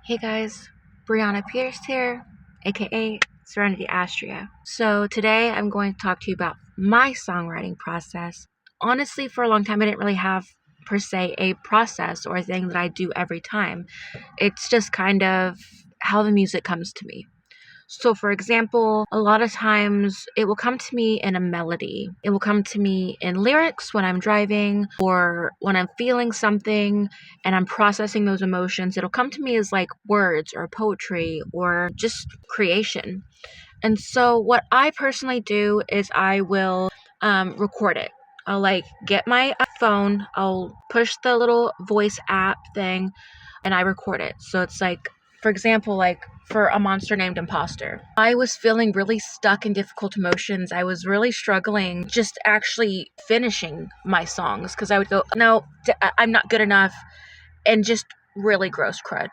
Hey guys, Brianna Pierce here, aka Serenity. So today I'm going to talk to you about my songwriting process. Honestly, for a long time I didn't really have per se a process or a thing that I do every time. It's just kind of how the music comes to me. So, for example, a lot of times it will come to me in a melody. It will come to me in lyrics when I'm driving or when I'm feeling something and I'm processing those emotions. It'll come to me as like words or poetry or just creation. And so, what I personally do is I will record it. I'll like get my phone, I'll push the little voice app thing, and I record it. So it's like, for example, like for A Monster Named Imposter, I was feeling really stuck in difficult emotions. I was really struggling just actually finishing my songs because I would go, no, I'm not good enough, and just really gross crud.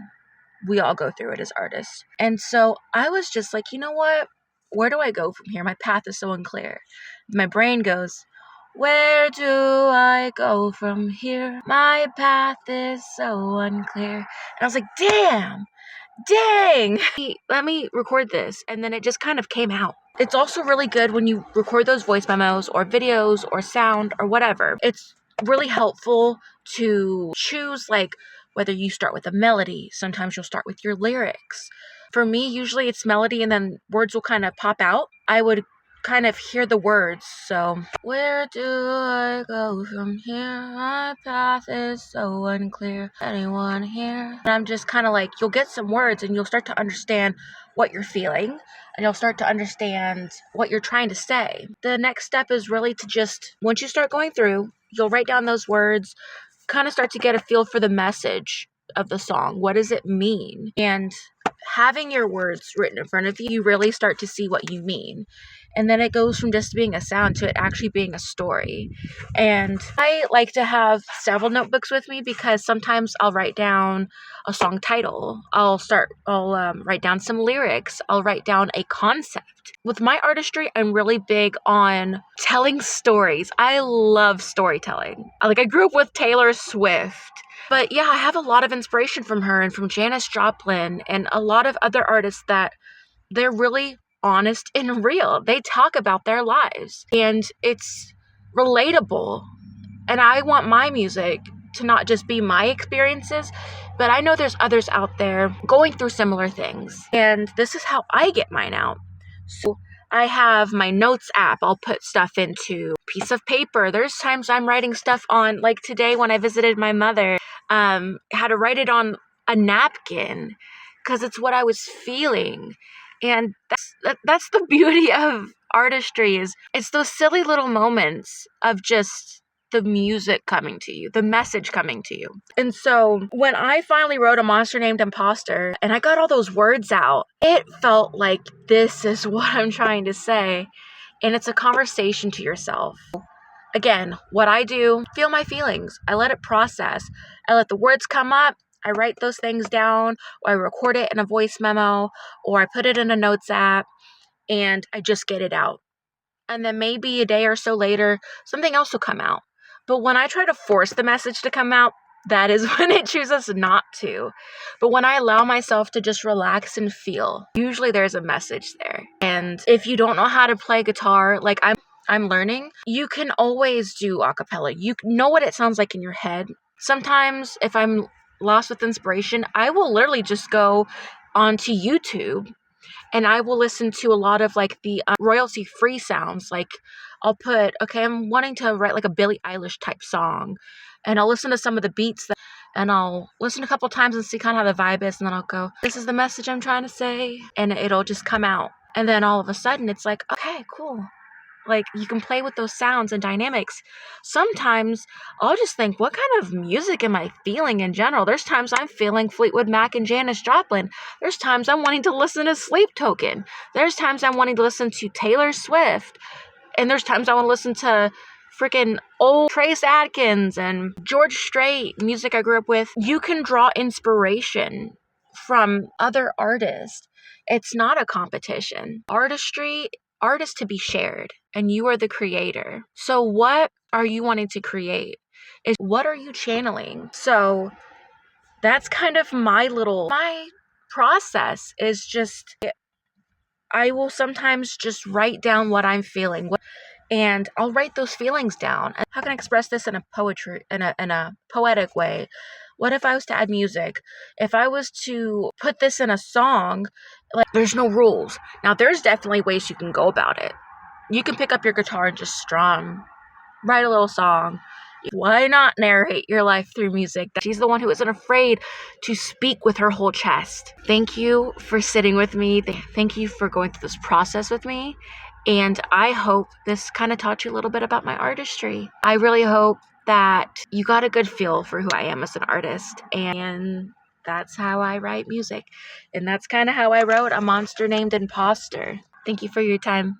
We all go through it as artists. And so I was just like, you know what? Where do I go from here? My path is so unclear. My brain goes, where do I go from here? My path is so unclear. And I was like, dang, let me record this. And then it just kind of came out. It's also really good when you record those voice memos or videos or sound or whatever. It's really helpful to choose like whether you start with a melody. Sometimes you'll start with your lyrics. For me, usually it's melody and then words will kind of pop out. I would kind of hear the words. So, where do I go from here? My path is so unclear. Anyone here? And I'm just kind of like, you'll get some words and you'll start to understand what you're feeling and you'll start to understand what you're trying to say. The next step is really to just, once you start going through, you'll write down those words, kind of start to get a feel for the message of the song. What does it mean? And having your words written in front of you, you really start to see what you mean. And then it goes from just being a sound to it actually being a story. And I like to have several notebooks with me because sometimes I'll write down a song title. I'll write down some lyrics. I'll write down a concept. With my artistry, I'm really big on telling stories. I love storytelling. I grew up with Taylor Swift. But yeah, I have a lot of inspiration from her and from Janis Joplin and a lot of other artists that they're really honest and real. They talk about their lives and it's relatable. And I want my music to not just be my experiences, but I know there's others out there going through similar things. And this is how I get mine out. So I have my notes app. I'll put stuff into a piece of paper. There's times I'm writing stuff on, like today when I visited my mother, had to write it on a napkin because it's what I was feeling. And that's the beauty of artistry, is it's those silly little moments of just the music coming to you, the message coming to you. And so when I finally wrote A Monster Named Imposter and I got all those words out, it felt like this is what I'm trying to say. And it's a conversation to yourself. Again, what I do, feel my feelings. I let it process. I let the words come up. I write those things down, or I record it in a voice memo, or I put it in a notes app, and I just get it out. And then maybe a day or so later, something else will come out. But when I try to force the message to come out, that is when it chooses not to. But when I allow myself to just relax and feel, usually there's a message there. And if you don't know how to play guitar, like I'm learning, you can always do a cappella. You know what it sounds like in your head. Sometimes if I'm lost with inspiration, I will literally just go onto YouTube and I will listen to a lot of like the royalty free sounds. Like I'll put, okay, I'm wanting to write like a Billie Eilish type song, and I'll listen to some of the beats and I'll listen a couple times and see kind of how the vibe is, and then I'll go, this is the message I'm trying to say, and it'll just come out. And then all of a sudden it's like, okay, cool. Like you can play with those sounds and dynamics. Sometimes I'll just think, what kind of music am I feeling in general? There's times I'm feeling Fleetwood Mac and Janis Joplin. There's times I'm wanting to listen to Sleep Token. There's times I'm wanting to listen to Taylor Swift. And there's times I want to listen to freaking old Trace Adkins and George Strait, music I grew up with. You can draw inspiration from other artists. It's not a competition. Artistry, art is to be shared, and you are the creator. So what are you wanting to create? What are you channeling? So that's kind of my process is just, I will sometimes just write down what I'm feeling, and I'll write those feelings down. How can I express this in a poetic way? What if I was to add music? If I was to put this in a song, like, there's no rules. Now, there's definitely ways you can go about it. You can pick up your guitar and just strum, write a little song. Why not narrate your life through music? She's the one who isn't afraid to speak with her whole chest. Thank you for sitting with me. Thank you for going through this process with me. And I hope this kind of taught you a little bit about my artistry. I really hope that you got a good feel for who I am as an artist. And that's how I write music. And that's kind of how I wrote A Monster Named Imposter. Thank you for your time.